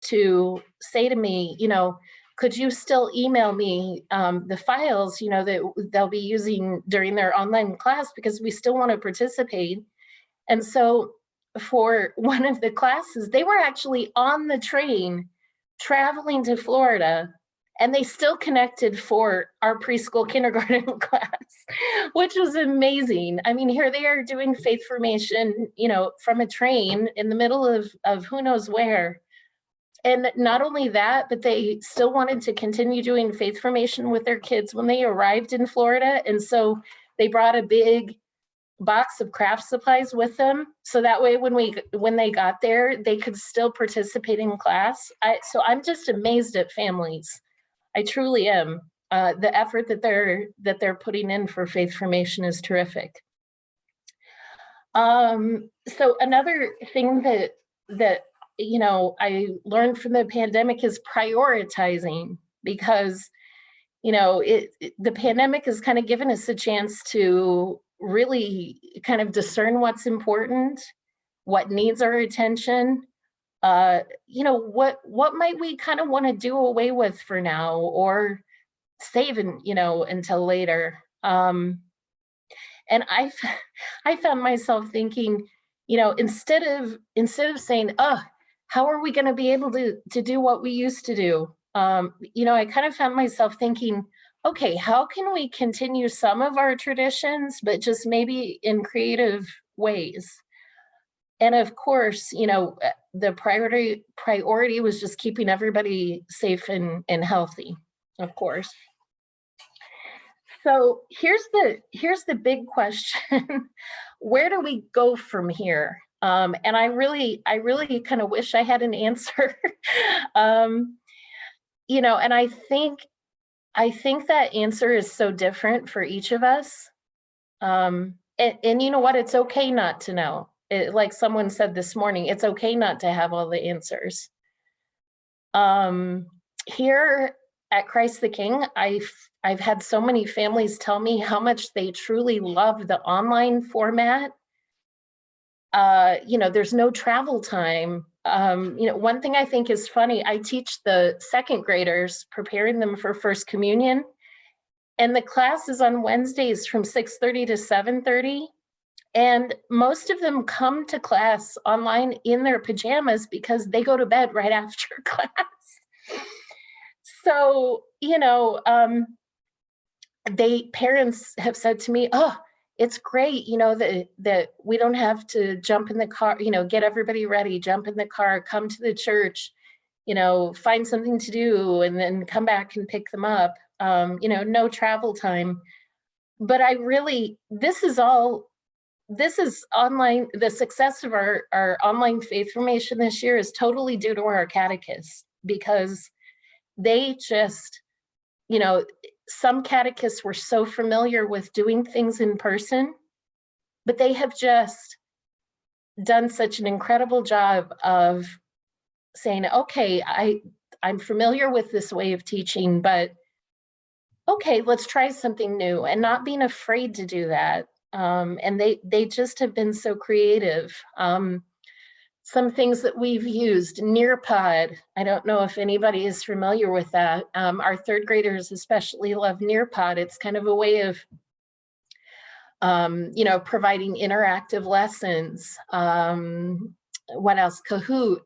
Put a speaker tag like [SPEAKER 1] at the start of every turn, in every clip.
[SPEAKER 1] to say to me, could you still email me the files, that they'll be using during their online class, because we still want to participate. And so for one of the classes, they were actually on the train traveling to Florida, and they still connected for our preschool kindergarten class, which was amazing. I mean, here they are doing faith formation, from a train in the middle of who knows where. And not only that, but they still wanted to continue doing faith formation with their kids when they arrived in Florida. And so they brought a big box of craft supplies with them. So that way, when they got there, they could still participate in class. So I'm just amazed at families. I truly am. The effort that they're putting in for faith formation is terrific. So another thing that I learned from the pandemic is prioritizing, because the pandemic has kind of given us a chance to really kind of discern what's important, what needs our attention, what might we kind of want to do away with for now, or save until later. And I found myself thinking, instead of saying, oh, how are we going to be able to do what we used to do? I kind of found myself thinking, okay, how can we continue some of our traditions, but just maybe in creative ways? And of course, the priority was just keeping everybody safe and healthy, of course. So here's the big question. Where do we go from here? And I really kind of wish I had an answer. And I think that answer is so different for each of us. And you know what? It's okay not to know. Like someone said this morning, it's okay not to have all the answers. Here at Christ the King, I've had so many families tell me how much they truly love the online format. There's no travel time. One thing I think is funny, I teach the second graders, preparing them for First Communion, and the class is on Wednesdays from 6:30 to 7:30. And most of them come to class online in their pajamas because they go to bed right after class. So, parents have said to me, oh, it's great, that we don't have to jump in the car, get everybody ready, jump in the car, come to the church, find something to do, and then come back and pick them up. No travel time. But this is online. The success of our online faith formation this year is totally due to our catechists, because they just, some catechists were so familiar with doing things in person, but they have just done such an incredible job of saying, okay, I'm familiar with this way of teaching, but okay, let's try something new, and not being afraid to do that. And they just have been so creative. Some things that we've used, Nearpod. I don't know if anybody is familiar with that. Our third graders especially love Nearpod. It's kind of a way of, providing interactive lessons. What else? Kahoot.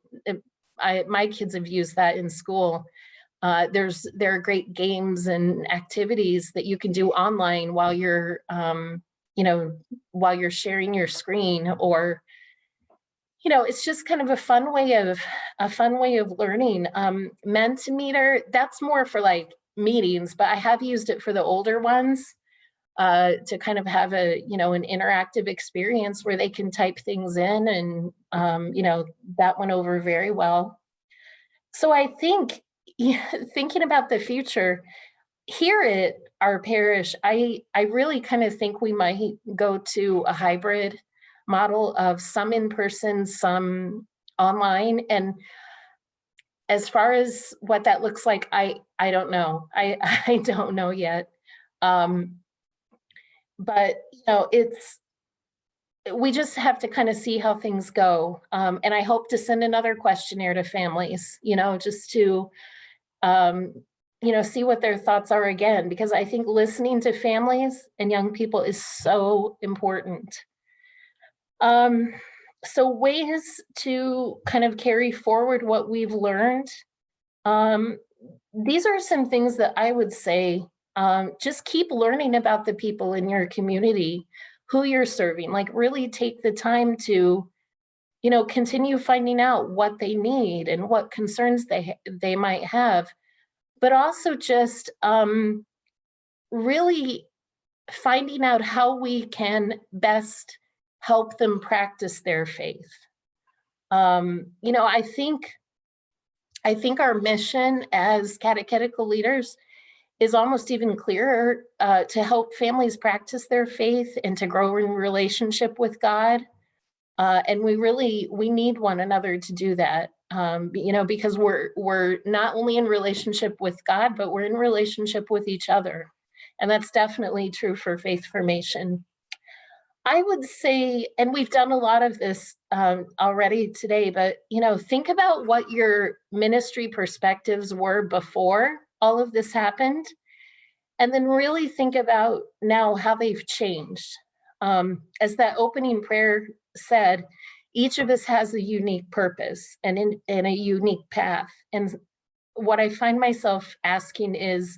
[SPEAKER 1] My kids have used that in school. There are great games and activities that you can do online while you're, while you're sharing your screen, or, it's just kind of a fun way of learning. Mentimeter, that's more for like meetings, but I have used it for the older ones, to kind of have an interactive experience where they can type things in, and, that went over very well. So I think, thinking about the future, here at our parish, I really kind of think we might go to a hybrid model of some in person, some online. And as far as what that looks like, I don't know. I don't know yet. But we just have to kind of see how things go. And I hope to send another questionnaire to families, just to, see what their thoughts are again, because I think listening to families and young people is so important. So ways to kind of carry forward what we've learned. These are some things that I would say, just keep learning about the people in your community, who you're serving, like really take the time to, continue finding out what they need and what concerns they might have, but also just really finding out how we can best help them practice their faith. I think our mission as catechetical leaders is almost even clearer, to help families practice their faith and to grow in relationship with God. And we need one another to do that, because we're not only in relationship with God, but we're in relationship with each other. And that's definitely true for faith formation. I would say, and we've done a lot of this already today, but think about what your ministry perspectives were before all of this happened, and then really think about now how they've changed. As that opening prayer said, each of us has a unique purpose and in a unique path. And what I find myself asking is,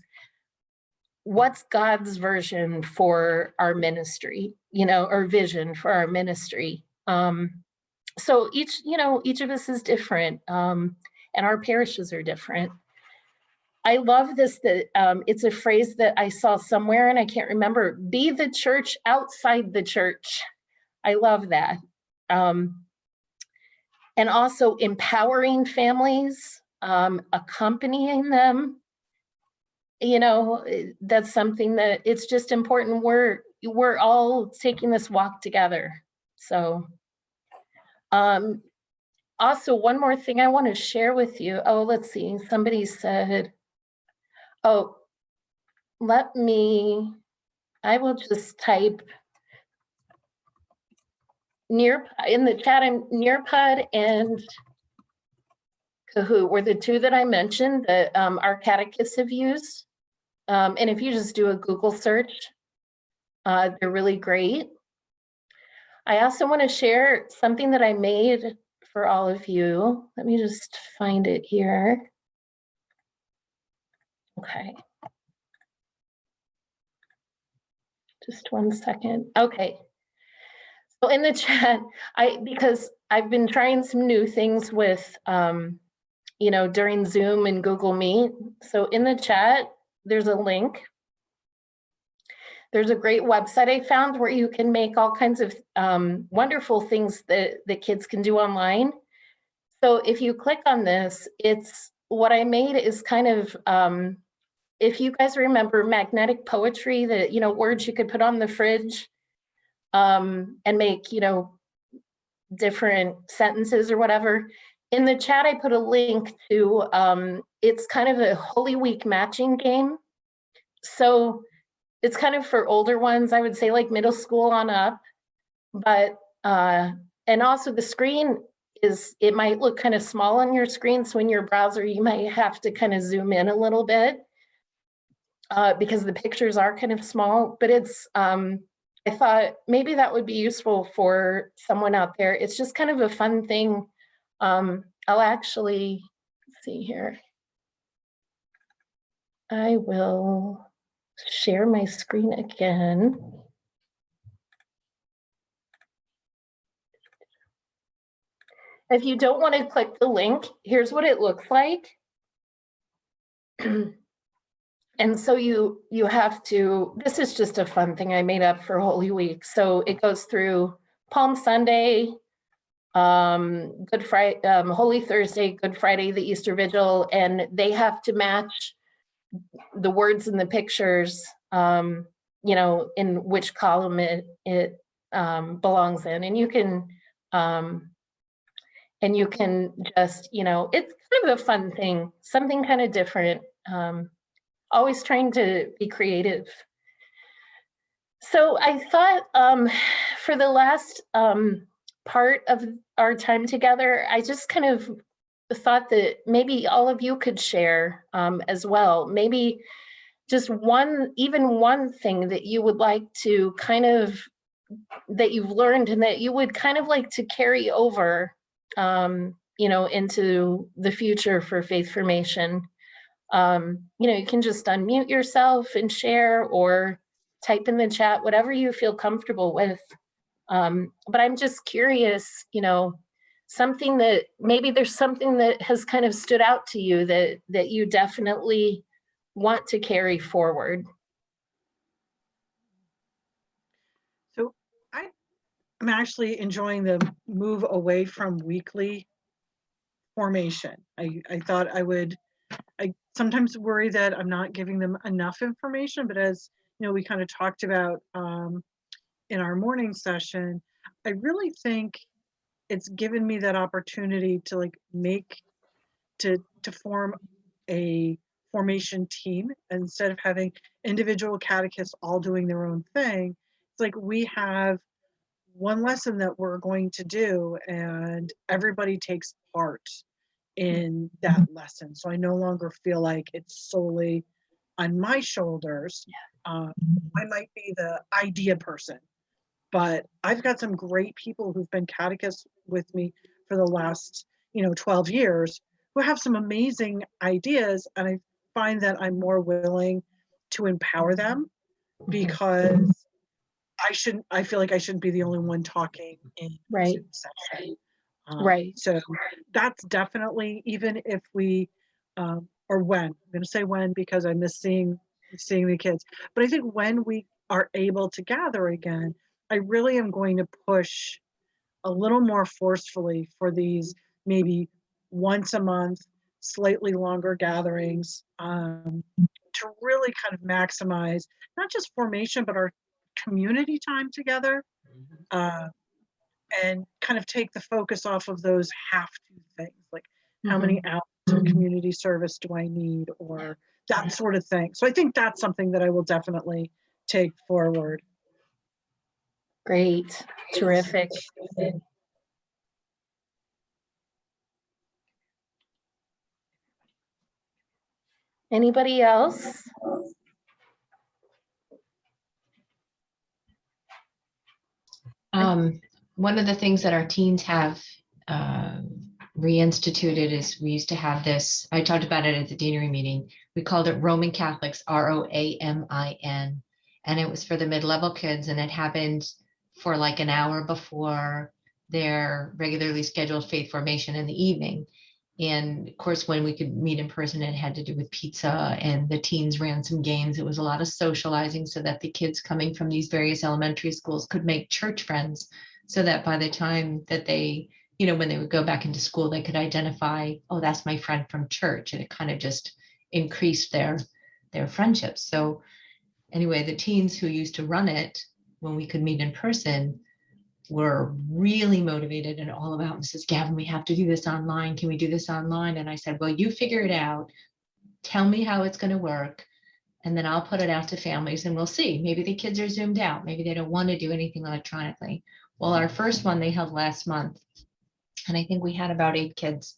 [SPEAKER 1] what's God's version for our ministry, or vision for our ministry? So each of us is different, and our parishes are different. I love this, that it's a phrase that I saw somewhere and I can't remember, be the church outside the church. I love that. And also empowering families, accompanying them. That's something that it's just important. We're all taking this walk together. So, also one more thing I want to share with you. Oh, let's see. Somebody said, oh, I will just type in the chat, Nearpod and Kahoot were the two that I mentioned that our catechists have used. And if you just do a Google search, they're really great. I also want to share something that I made for all of you. Let me just find it here. Okay. Just 1 second. Okay. So in the chat, because I've been trying some new things with, during Zoom and Google Meet. So in the chat, there's a link. There's a great website I found where you can make all kinds of wonderful things that the kids can do online. So if you click on this, what I made is kind of, if you guys remember magnetic poetry, that, words you could put on the fridge and make, different sentences or whatever. In the chat, I put a link to, it's kind of a Holy Week matching game. So it's kind of for older ones, I would say like middle school on up. But, and also the screen it might look kind of small on your screen. So in your browser, you might have to kind of zoom in a little bit because the pictures are kind of small, but I thought maybe that would be useful for someone out there. It's just kind of a fun thing. I'll actually, let's see here. I will share my screen again. If you don't want to click the link, here's what it looks like. And so you have to, this is just a fun thing I made up for Holy Week. So it goes through Palm Sunday, Good Friday, Holy Thursday, Good Friday, the Easter Vigil, and they have to match the words in the pictures, in which column it belongs in. And you can just, it's kind of a fun thing, something kind of different. Always trying to be creative. So I thought for the last part of our time together, I just kind of thought that maybe all of you could share as well. Maybe just even one thing that you would like to kind of, that you've learned and that you would kind of like to carry over, into the future for faith formation. You can just unmute yourself and share, or type in the chat, whatever you feel comfortable with. But I'm just curious, something that maybe there's something that has kind of stood out to you that you definitely want to carry forward.
[SPEAKER 2] So I'm actually enjoying the move away from weekly formation. I thought I sometimes worry that I'm not giving them enough information, but as we kind of talked about in our morning session, I really think it's given me that opportunity to to form a formation team instead of having individual catechists all doing their own thing. It's like we have one lesson that we're going to do and everybody takes part in that lesson. So I no longer feel like it's solely on my shoulders. I might be the idea person, but I've got some great people who've been catechists with me for the last 12 years who have some amazing ideas, and I find that I'm more willing to empower them because I feel like I shouldn't be the only one talking in
[SPEAKER 1] Right.
[SPEAKER 2] Zoom session.
[SPEAKER 1] Right.
[SPEAKER 2] So that's definitely, even if we or when, I'm going to say when because I miss seeing the kids, but I think when we are able to gather again, I really am going to push a little more forcefully for these maybe once a month, slightly longer gatherings, to really kind of maximize not just formation, but our community time together, and kind of take the focus off of those have to things, like how many hours of community service do I need, or that sort of thing. So I think that's something that I will definitely take forward.
[SPEAKER 1] Great. Terrific. Anybody else?
[SPEAKER 3] One of the things that our teens have reinstituted is we used to have this, I talked about it at the deanery meeting. We called it Roman Catholics, ROAMIN. And it was for the mid-level kids, and it happened for like an hour before their regularly scheduled faith formation in the evening. And of course, when we could meet in person, it had to do with pizza, and the teens ran some games. It was a lot of socializing so that the kids coming from these various elementary schools could make church friends, so that by the time that they, when they would go back into school, they could identify, oh, that's my friend from church. And it kind of just increased their friendships. So anyway, the teens who used to run it when we could meet in person were really motivated and all about, Mrs. Gavin, we have to do this online. Can we do this online? And I said, well, you figure it out. Tell me how it's going to work. And then I'll put it out to families and we'll see. Maybe the kids are zoomed out. Maybe they don't want to do anything electronically. Well, our first one they held last month, and I think we had about 8 kids.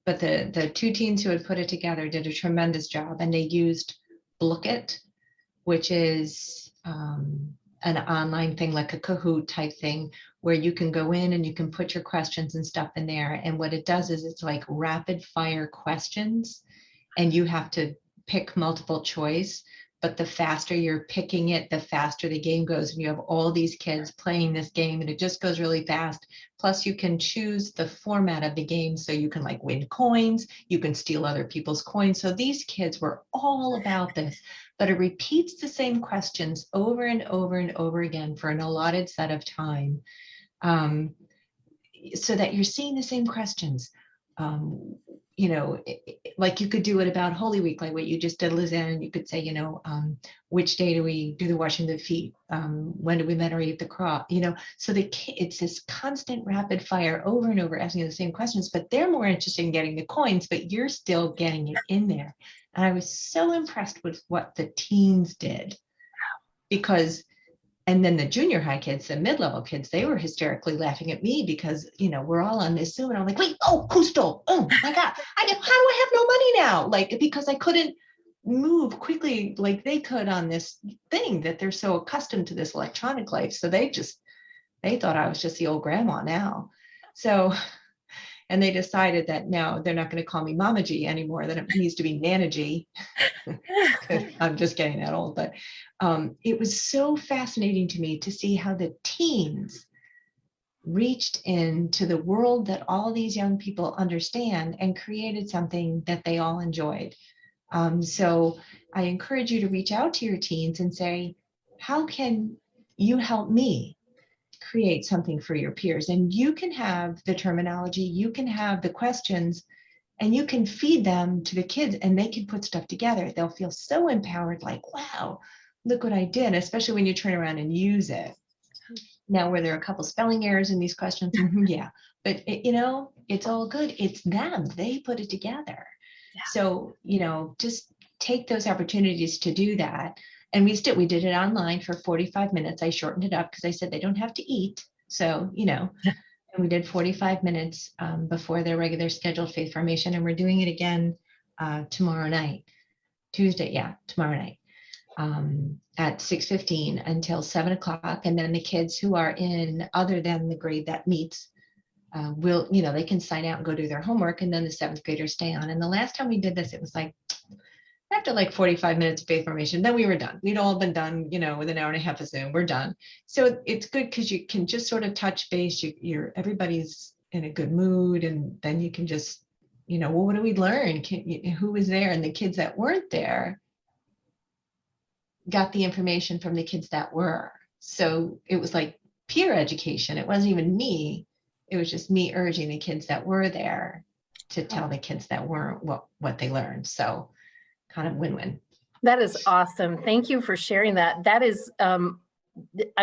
[SPEAKER 3] But the 2 teens who had put it together did a tremendous job, and they used Blookit, which is an online thing, like a Kahoot type thing, where you can go in and you can put your questions and stuff in there. And what it does is it's like rapid fire questions, and you have to pick multiple choice. But the faster you're picking it, the faster the game goes. And you have all these kids playing this game, and it just goes really fast. Plus, you can choose the format of the game. So you can like win coins, you can steal other people's coins. So these kids were all about this, but it repeats the same questions over and over and over again for an allotted set of time, so that you're seeing the same questions. Like you could do it about Holy Week, like what you just did, Lisanne. You could say, which day do we do the washing of the feet? When do we venerate the cross? So it's this constant rapid fire over and over asking the same questions, but they're more interested in getting the coins, but you're still getting it in there. And I was so impressed with what the teens did, because And then the junior high kids, the mid-level kids, they were hysterically laughing at me because, we're all on this Zoom and I'm like, wait, oh, who stole? Oh my God. How do I have no money now? Like, because I couldn't move quickly like they could on this thing that they're so accustomed to, this electronic life. So they thought I was just the old grandma now. So, and they decided that no, they're not going to call me Mama G anymore, that it needs to be Nana G. I'm just getting that old, but it was so fascinating to me to see how the teens reached into the world that all these young people understand and created something that they all enjoyed. So I encourage you to reach out to your teens and say, how can you help me create something for your peers? And you can have the terminology, you can have the questions, and you can feed them to the kids and they can put stuff together. They'll feel so empowered, like, wow, look what I did, especially when you turn around and use it. Now, were there a couple spelling errors in these questions? Yeah, but it's all good. It's them, they put it together. Yeah. So, just take those opportunities to do that. And we did it online for 45 minutes. I shortened it up because I said they don't have to eat. So, and we did 45 minutes before their regular scheduled faith formation. And we're doing it again tomorrow night, Tuesday. Yeah, tomorrow night at 6:15 until 7 o'clock. And then the kids who are in other than the grade that meets will, they can sign out and go do their homework. And then the 7th graders stay on. And the last time we did this, it was like, after like 45 minutes of faith formation, then we were done. We'd all been done, with an hour and a half of Zoom, we're done. So it's good because you can just sort of touch base. Everybody's in a good mood, and then you can just, well, what did we learn? Who was there? And the kids that weren't there got the information from the kids that were. So it was like peer education. It wasn't even me. It was just me urging the kids that were there to tell the kids that weren't what they learned. So kind of win-win.
[SPEAKER 1] That is awesome. Thank you for sharing that. That is, I'm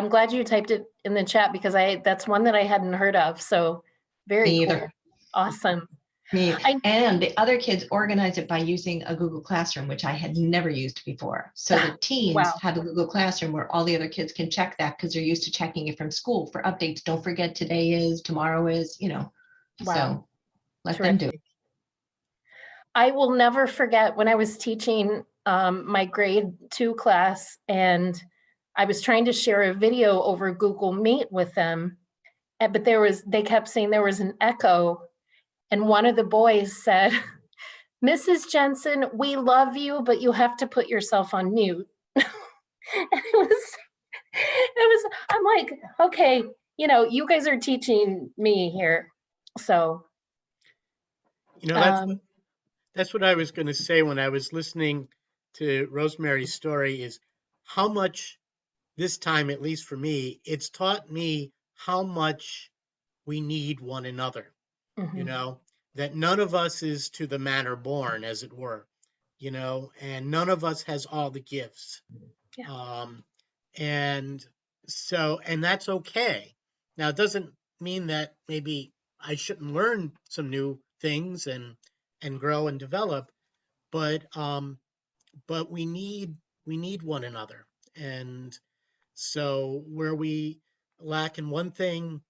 [SPEAKER 1] glad you typed it in the chat because that's one that I hadn't heard of. So very cool. Awesome.
[SPEAKER 3] And the other kids organize it by using a Google Classroom, which I had never used before. So the teens have a Google Classroom where all the other kids can check that because they're used to checking it from school for updates. Don't forget today is, tomorrow is, So let them do it.
[SPEAKER 1] I will never forget when I was teaching my grade 2 class, and I was trying to share a video over Google Meet with them, but they kept saying there was an echo, and one of the boys said, "Mrs. Jensen, we love you, but you have to put yourself on mute." And I'm like, okay, you guys are teaching me here. So.
[SPEAKER 4] That's what I was going to say when I was listening to Rosemary's story, is how much this time, at least for me, it's taught me how much we need one another, that none of us is to the manner born, as it were, and none of us has all the gifts. Yeah. And that's okay. Now, it doesn't mean that maybe I shouldn't learn some new things and grow and develop, but we need one another. And so where we lack in one thing,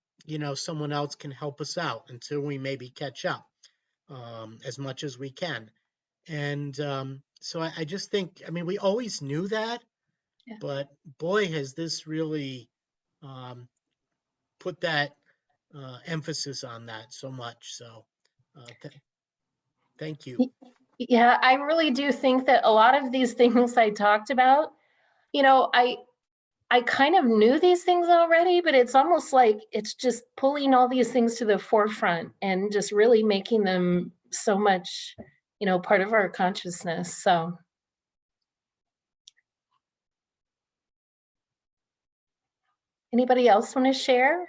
[SPEAKER 4] someone else can help us out until we maybe catch up as much as we can. And so I just think, we always knew that, but boy, has this really put that emphasis on that so much. So thank you.
[SPEAKER 1] Yeah, I really do think that a lot of these things I talked about, I kind of knew these things already, but it's almost like it's just pulling all these things to the forefront and just really making them so much, part of our consciousness. So. Anybody else want to share?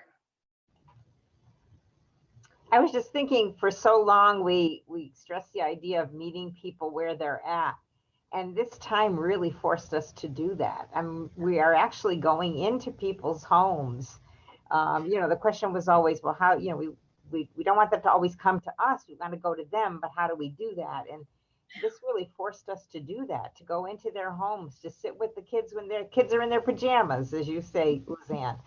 [SPEAKER 5] I was just thinking, for so long we stressed the idea of meeting people where they're at, and this time really forced us to do that. We are actually going into people's homes. The question was always, well, how, we don't want them to always come to us. We want to go to them, but how do we do that? this really forced us to do that, to go into their homes, to sit with the kids when their kids are in their pajamas, as you say, Lisanne.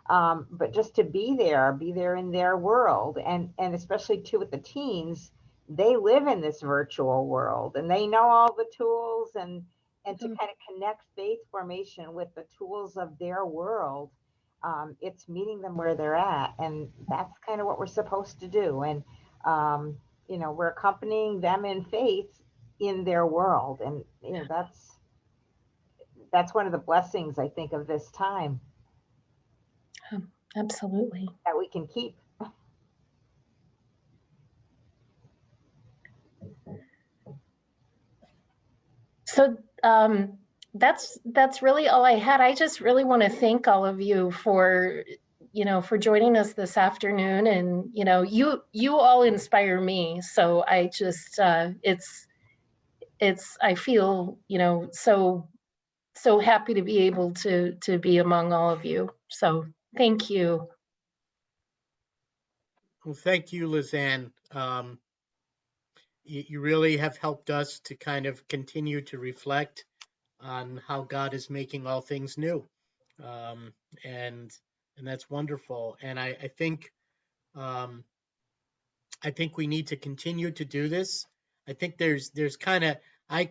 [SPEAKER 5] But just to be there in their world, and especially too with the teens, they live in this virtual world and they know all the tools, and to kind of connect faith formation with the tools of their world. It's meeting them where they're at, and that's kind of what we're supposed to do. And we're accompanying them in faith in their world, and that's one of the blessings, I think, of this time
[SPEAKER 1] Absolutely.
[SPEAKER 5] that we can keep.
[SPEAKER 1] So that's really all I had. I just really want to thank all of you for joining us this afternoon, and you all inspire me. So I just I feel so happy to be able to be among all of you. So thank you.
[SPEAKER 4] Well, thank you, Lisanne. You really have helped us to kind of continue to reflect on how God is making all things new. And that's wonderful. And I think we need to continue to do this. I think there's kind of I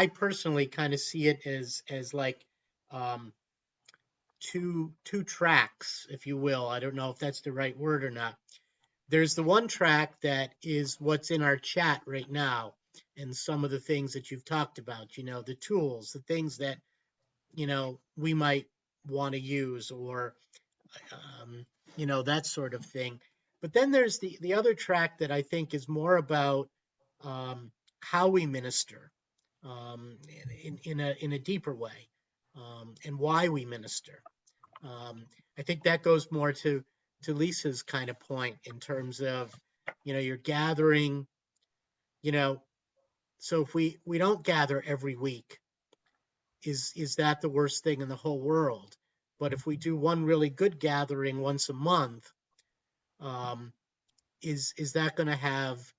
[SPEAKER 4] personally kind of see it as like two tracks, if you will. I don't know if that's the right word or not. There's the one track that is what's in our chat right now, and some of the things that you've talked about, the tools, the things that, we might want to use, or, that sort of thing. But then there's the other track that I think is more about how we minister in a deeper way, and why we minister. I think that goes more to Lisa's kind of point in terms of, you're gathering, so if we don't gather every week, is that the worst thing in the whole world? But if we do one really good gathering once a month, is that going to have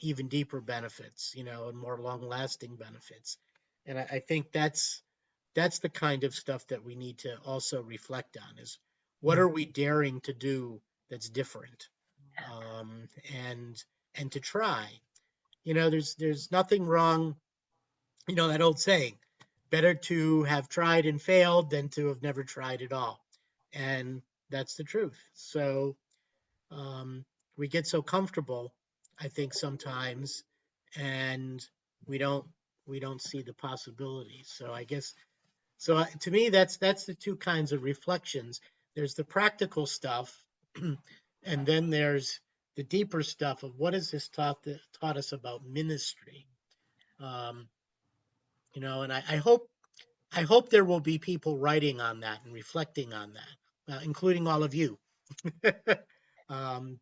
[SPEAKER 4] even deeper benefits, and more long-lasting benefits? And I think that's the kind of stuff that we need to also reflect on, is what are we daring to do that's different, and to try. There's nothing wrong, that old saying, better to have tried and failed than to have never tried at all. And that's the truth. So we get so comfortable, I think, sometimes, and we don't see the possibilities. So I guess, to me, that's the two kinds of reflections. There's the practical stuff, and then there's the deeper stuff of what has this taught us about ministry. And I hope there will be people writing on that and reflecting on that, including all of you,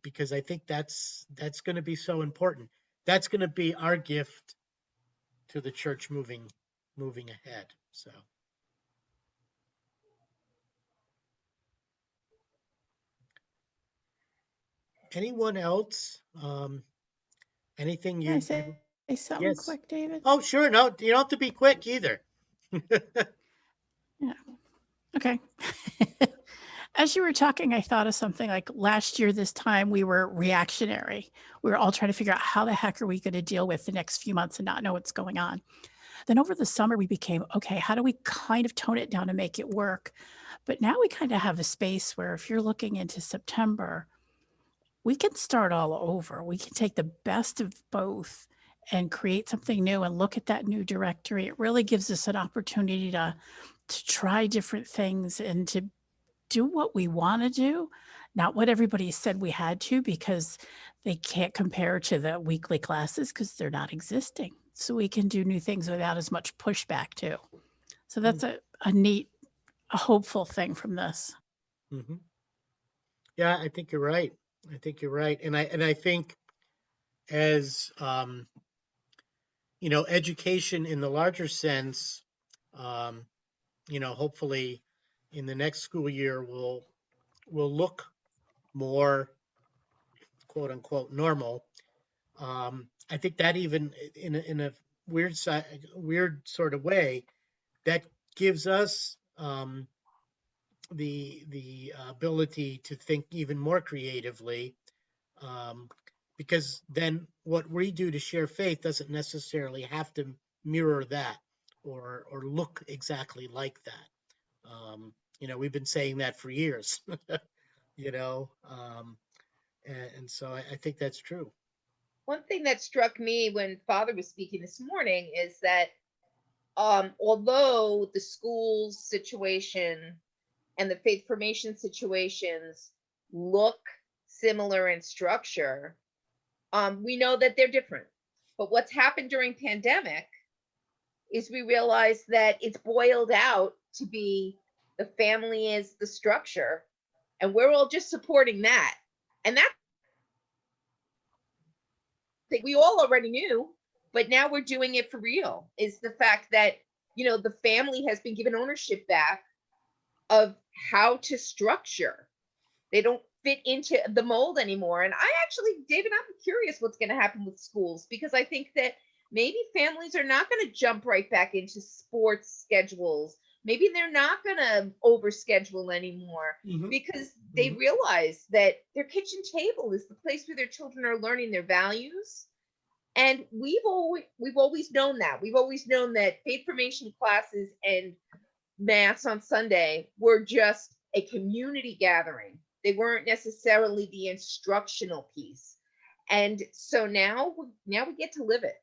[SPEAKER 4] because I think that's going to be so important. That's going to be our gift to the church moving ahead. So. Anyone else? Anything
[SPEAKER 6] Can I
[SPEAKER 4] you?
[SPEAKER 6] say something
[SPEAKER 4] Yes.
[SPEAKER 6] quick, David?
[SPEAKER 4] Oh, sure. No, you don't have to be quick either.
[SPEAKER 6] Yeah. Okay. As you were talking, I thought of something like last year, this time we were reactionary. We were all trying to figure out how the heck are we going to deal with the next few months and not know what's going on. Then over the summer, we became, okay, how do we kind of tone it down and make it work? But now we kind of have a space where if you're looking into September, we can start all over. We can take the best of both and create something new and look at that new directory. It really gives us an opportunity to try different things and to do what we want to do, not what everybody said we had to, because they can't compare to the weekly classes because they're not existing. So we can do new things without as much pushback too. So that's a neat, a hopeful thing from this.
[SPEAKER 4] Mm-hmm. Yeah, I think you're right. I think you're right. And I think as, education in the larger sense, hopefully in the next school year will look more, quote unquote, normal. I think that even in a weird sort of way, that gives us the ability to think even more creatively, because then what we do to share faith doesn't necessarily have to mirror that or look exactly like that. We've been saying that for years, you know, and so I think that's true.
[SPEAKER 7] One thing that struck me when Father was speaking this morning is that although the schools situation and the faith formation situations look similar in structure, we know that they're different. But what's happened during pandemic is we realize that it's boiled out to be the family is the structure, and we're all just supporting that. And that we all already knew, but now we're doing it for real, is the fact that, the family has been given ownership back of how to structure. They don't fit into the mold anymore. And I actually, David, I'm curious what's going to happen with schools, because I think that maybe families are not going to jump right back into sports schedules. Maybe they're not going to overschedule anymore, because they realize that their kitchen table is the place where their children are learning their values. And we've always known that. We've always known that faith formation classes and Mass on Sunday were just a community gathering. They weren't necessarily the instructional piece. And so now we get to live it.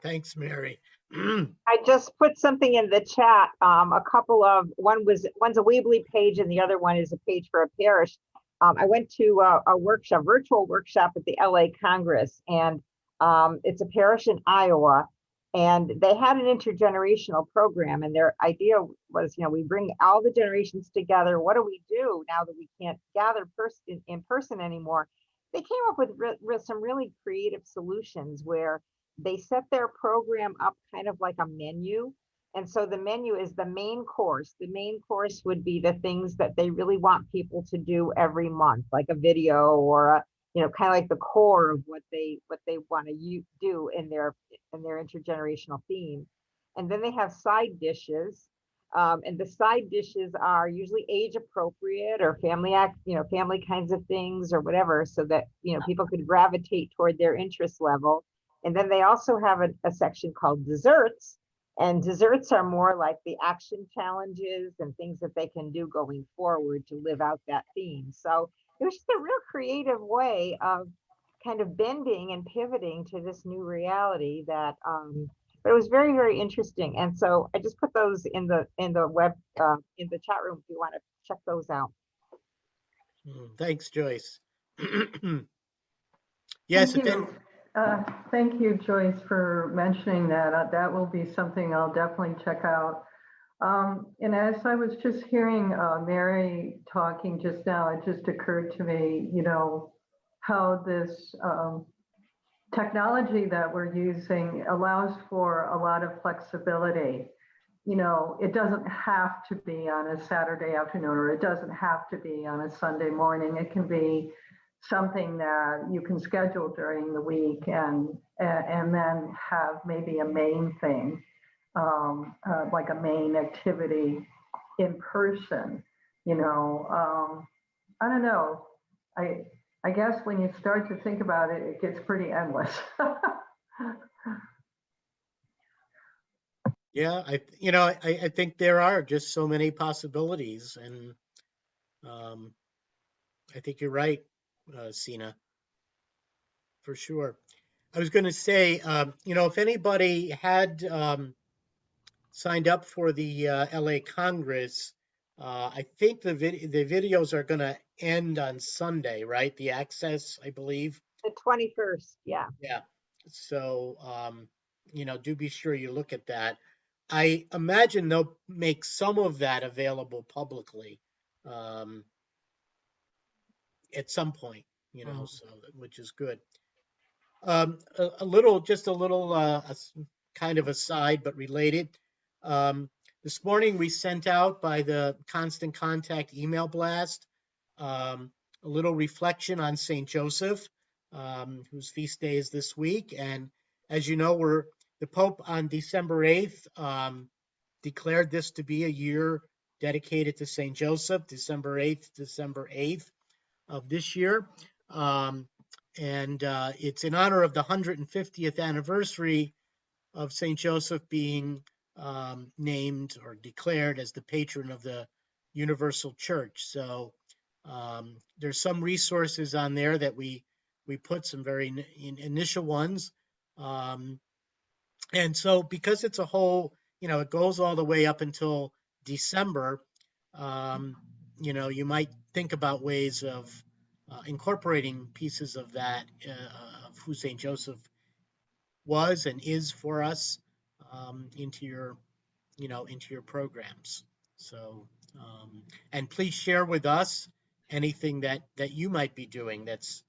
[SPEAKER 4] Thanks, Mary.
[SPEAKER 5] I just put something in the chat. One's a Weebly page and the other one is a page for a parish. I went to a virtual workshop at the LA Congress, and it's a parish in Iowa, and they had an intergenerational program, and their idea was, we bring all the generations together. What do we do now that we can't gather in person anymore? They came up with some really creative solutions where they set their program up kind of like a menu. And so the menu is the main course. The main course would be the things that they really want people to do every month, like a video or kind of like the core of what they want to do in their intergenerational theme. And then they have side dishes. And the side dishes are usually age appropriate or family kinds of things or whatever, so that, people could gravitate toward their interest level. And then they also have a section called desserts, and desserts are more like the action challenges and things that they can do going forward to live out that theme. So it was just a real creative way of kind of bending and pivoting to this new reality that, but it was very, very interesting. And so I just put those in the web, in the chat room if you want to check those out.
[SPEAKER 4] Thanks, Joyce. Yes.
[SPEAKER 8] Thank you, Joyce, for mentioning that. That will be something I'll definitely check out. And as I was just hearing Mary talking just now, it just occurred to me, how this technology that we're using allows for a lot of flexibility. It doesn't have to be on a Saturday afternoon, or it doesn't have to be on a Sunday morning. It can be something that you can schedule during the week and then have maybe a main thing, like a main activity in person. I don't know. I guess when you start to think about it, it gets pretty endless.
[SPEAKER 4] Yeah, I think there are just so many possibilities, and I think you're right, Sina, for sure. I was going to say, if anybody had signed up for the LA Congress, I think the videos are going to end on Sunday, right? The access, I believe.
[SPEAKER 5] The 21st, yeah.
[SPEAKER 4] Yeah. So, do be sure you look at that. I imagine they'll make some of that available publicly at some point, so which is good. A little kind of aside, but related. This morning we sent out by the Constant Contact email blast a little reflection on St. Joseph. whose feast day is this week. And as you know, the Pope on December 8th declared this to be a year dedicated to St. Joseph, December 8th of this year. And it's in honor of the 150th anniversary of St. Joseph being named or declared as the patron of the Universal Church. So there's some resources on there that we put, some very initial ones. And so because it's a whole, it goes all the way up until December, you might think about ways of incorporating pieces of that, of who St. Joseph was and is for us, into your programs. So, and please share with us anything that you might be doing that's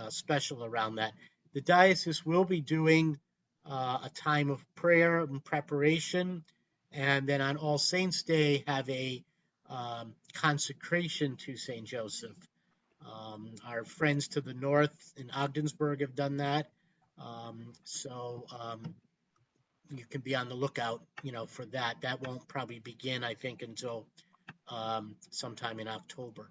[SPEAKER 4] special around that. The diocese will be doing a time of prayer and preparation, and then on All Saints Day have a consecration to St. Joseph. Our friends to the north in Ogdensburg have done that. So you can be on the lookout, for that. That won't probably begin, I think, until sometime in October.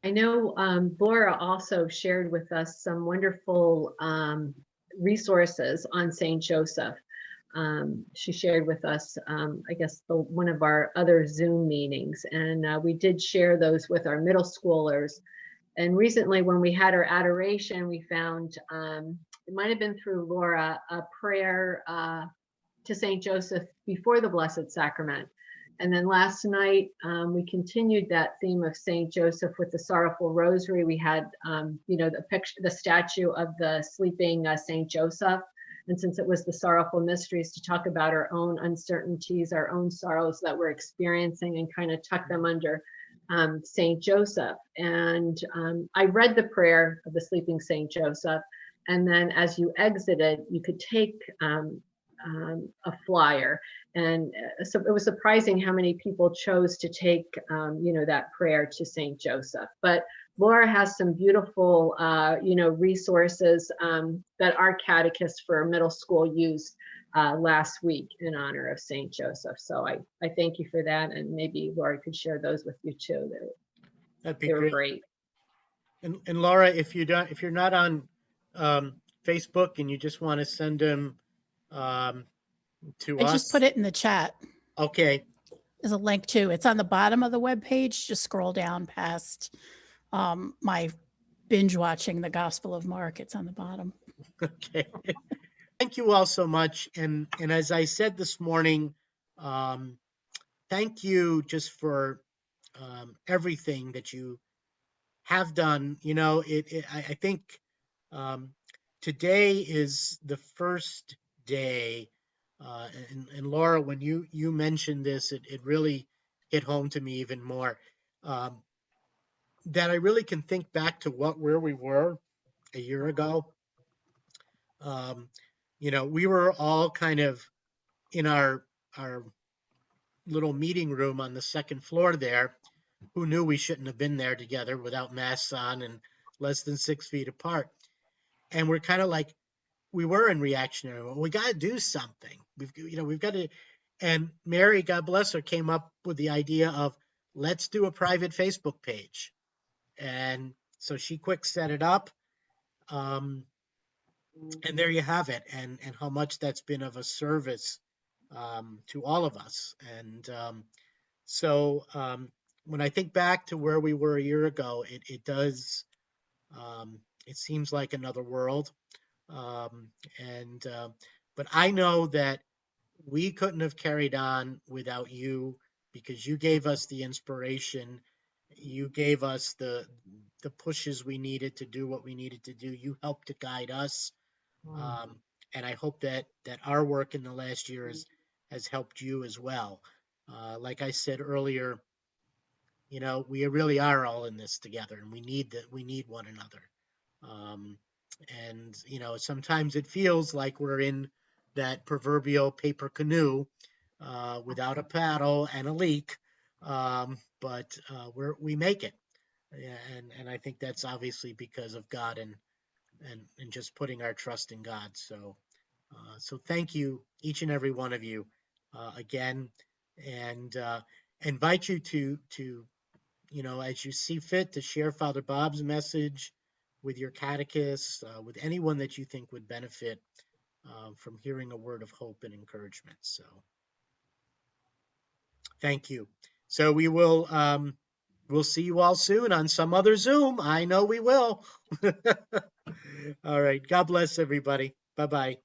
[SPEAKER 9] I know Laura also shared with us some wonderful resources on St. Joseph. She shared with us, I guess, one of our other Zoom meetings, and we did share those with our middle schoolers. And recently, when we had our adoration, we found, it might have been through Laura, a prayer to St. Joseph before the Blessed Sacrament. And then last night, we continued that theme of St. Joseph with the Sorrowful Rosary. We had, the picture, the statue of the sleeping St. Joseph. And since it was the Sorrowful Mysteries, to talk about our own uncertainties, our own sorrows that we're experiencing, and kind of tuck them under St. Joseph. And I read the prayer of the sleeping St. Joseph. And then as you exited, you could take a flyer. And so it was surprising how many people chose to take, that prayer to St. Joseph. But Laura has some beautiful, resources that our catechists for middle school used last week in honor of St. Joseph. So I thank you for that. And maybe Laura could share those with you too.
[SPEAKER 4] That'd be
[SPEAKER 9] They were
[SPEAKER 4] great.
[SPEAKER 9] great.
[SPEAKER 4] And Laura, if you're not on Facebook and you just want to send them to
[SPEAKER 6] I
[SPEAKER 4] us.
[SPEAKER 6] just put it in the chat.
[SPEAKER 4] Okay.
[SPEAKER 6] There's a link too. It's on the bottom of the webpage. Just scroll down past my binge watching the Gospel of Mark. It's on the bottom.
[SPEAKER 4] Okay. Thank you all so much. And as I said this morning, thank you just for everything that you have done. I think today is the first day, and Laura, when you mentioned this, it really hit home to me even more, that I really can think back to where we were a year ago. We were all kind of in our little meeting room on the second floor there. Who knew we shouldn't have been there together without masks on and less than 6 feet apart? And we're kind of like, we were in reactionary. Well, we got to do something. We've got to. And Mary, God bless her, came up with the idea of let's do a private Facebook page. And so she quick set it up. And there you have it. And how much that's been of a service to all of us. And so when I think back to where we were a year ago, it does, it seems like another world. But I know that we couldn't have carried on without you, because you gave us the inspiration. You gave us the pushes we needed to do what we needed to do. You helped to guide us. And I hope that our work in the last year has helped you as well. Like I said earlier, we really are all in this together, and we need one another. And sometimes it feels like we're in that proverbial paper canoe without a paddle and a leak, but we make it. Yeah, and I think that's obviously because of God and just putting our trust in God. So so thank you, each and every one of you, again, and invite you to as you see fit, to share Father Bob's message with your catechist, with anyone that you think would benefit from hearing a word of hope and encouragement. So thank you. So we'll see you all soon on some other Zoom. I know we will. All right. God bless everybody. Bye-bye.